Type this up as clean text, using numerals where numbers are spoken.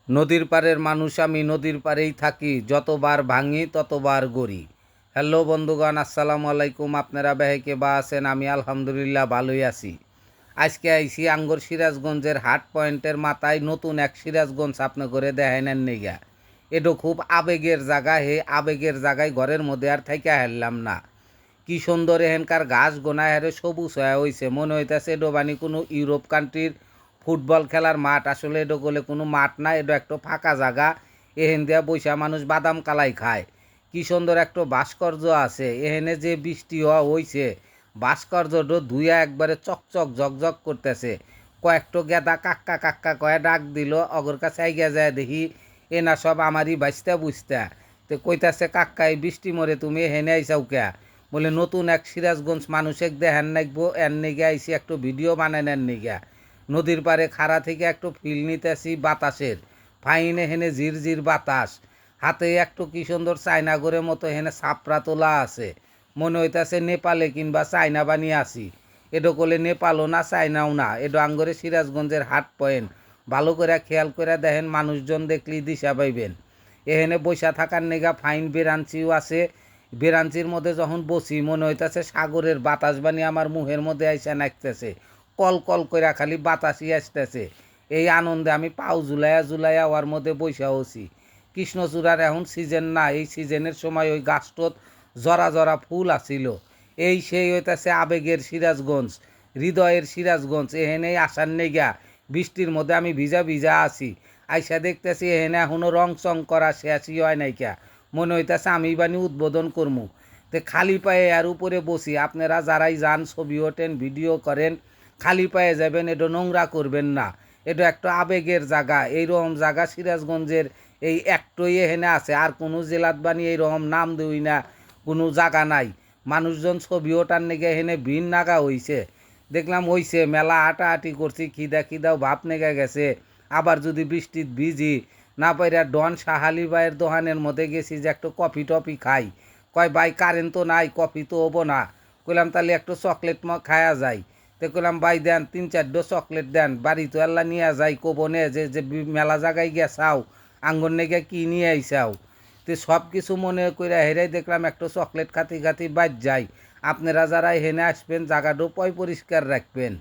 নদীর পাড়ের মানুষ আমি নদীর পাড়েই থাকি, যতবার ভাঙি ততবার গড়ি। হ্যালো বন্ধুগণ, আসসালামু আলাইকুম। আপনারা বেহেকে বা আছেন? আমি আলহামদুলিল্লাহ ভালোই আছি। আজকে আইসি আঙ্গর সিরাজগঞ্জের হাট পয়েন্টের মাথায় নতুন এক সিরাজগঞ্জ আপনি করে দেখাইনেন নিগা। এটা খুব আবেগের জায়গা, হে আবেগের জায়গায় ঘরের মধ্যে আর থাইকা হারলাম না। কি সুন্দর এখানকার ঘাস গোনা হারে সবুজ হয়ে হয়েছে, মনে হইতেছে এডো বানি কোনো ইউরোপ কান্ট্রির ফুটবল খেলার মাঠ। আসলে এডো গলে কোনো মাঠ না, এডো একটা ফাঁকা জায়গা। এহেন দিয়া বৈশা মানুষ বাদাম কালাই খায়। কি সুন্দর একটা ভাস্কর্য আছে এহেনে, যে বৃষ্টি হওয়া হয়েছে ভাস্কর্যটা ধুইয়া একবারে চকচক ঝকঝক করতেছে। কয়েকটা গেদা কাক্কা কাক্কা কয়ে ডাক দিল, অগর কাছে আইগা যায় দেখি এনা সব আমারই বাঁচতে বুঝতে। তো কইতাছে, কাক্কা এই বৃষ্টি মরে তুমি হেনে আইসাও কে? বলে নতুন এক সিরাজগঞ্জ মানুষেক দেখেন নাকবো, এর নিগে আইসি একটু ভিডিও বানানোর নিগে। নদীর পাড়ে খাড়া থেকে একটু ফিল নিতেছি বাতাসের, ফাইনে হেনে ঝিরঝির বাতাস। হাতে একটু কি সুন্দর চায়না ঘরের মতো হেনে ছাপড়া তোলা আছে, মনে হইতাছে নেপালে কিংবা চায়না বানিয়ে আসি। এডো করলে নেপালও না চায়নাও না, এডো আঙ্গরে সিরাজগঞ্জের হাট পয়েন্ট। ভালো করে খেয়াল করে দেখেন, মানুষজন দেখলেই দিশা পাইবেন। এখানে বৈশা থাকার নেগা ফাইন বেরাঞ্চিও আছে। বেরাঞ্চির মধ্যে যখন বসি মনে হইতেছে সাগরের বাতাস বানি আমার মুহের মধ্যে আইসা নাচতেছে, কল কল করে খালি বাতাসই আসতেছে। এই আনন্দে আমি পাও ঝুলাইয়া ঝুলাইয়া ওর মধ্যে বৈশা হচ্ছি। কৃষ্ণচূড়ার এখন সিজন না, এই সিজনের সময় ওই গাছটোত জরা জরা ফুল আসিল। এই সেই হইতেছে আবেগের সিরাজগঞ্জ, হৃদয়ের সিরাজগঞ্জ। এহেনেই আসার নেগা বৃষ্টির মধ্যে আমি ভিজা ভিজা আছি। আইসা দেখতেছি এহেনে এখনও রং চং করা শেষই হয় নাইকা। মনে হইতেছে আমি বানি উদ্বোধন করমু। তো খালি পায়ে আর উপরে বসি। আপনারা যারাই যান, ছবি ওঠেন, ভিডিও করেন, খালি পায়ে যাবেন, এটা নোংরা করবেন না। এটা একটা আবেগের জায়গা। এইরকম জায়গা সিরাজগঞ্জের এই একটাই এখানে আছে, আর কোনো জেলাত বানি এইরকম নাম দেই না, কোনো জায়গা নাই। মানুষজন ছবি ওঠার নেগে এখানে ভিড় নাগা হইছে। দেখলাম হইছে মেলা হাঁটাহাঁটি করছি, খিদা খিদাও ভাব নেগে গেছে। আবার যদি বৃষ্টির ভিজি না পাইরা ডন সাহালি ভাইয়ের দোকানের মধ্যে গেছি যে একটু কফি টফি খাই। কয় ভাই কারেন্ট তো নাই, কফি তো হবো না। কইলাম তাহলে একটু চকলেট খায়া যায়। তো কইলাম ভাই দেন 3-4 চকলেট দেন, বাড়ি তো আল্লাহ নিয়ে যাই কব নে যে যে মেলা জায়গায় গেছাও, আঙ্গন নেগে কি নিয়ে আইসাও। তো সব কিছু মনে করে হেরাই দেখলাম একটু চকলেট খাতি খাতি বাদ যাই। আপনারা যারা হেনে আসবেন জায়গাটাও পরিষ্কার রাখবেন।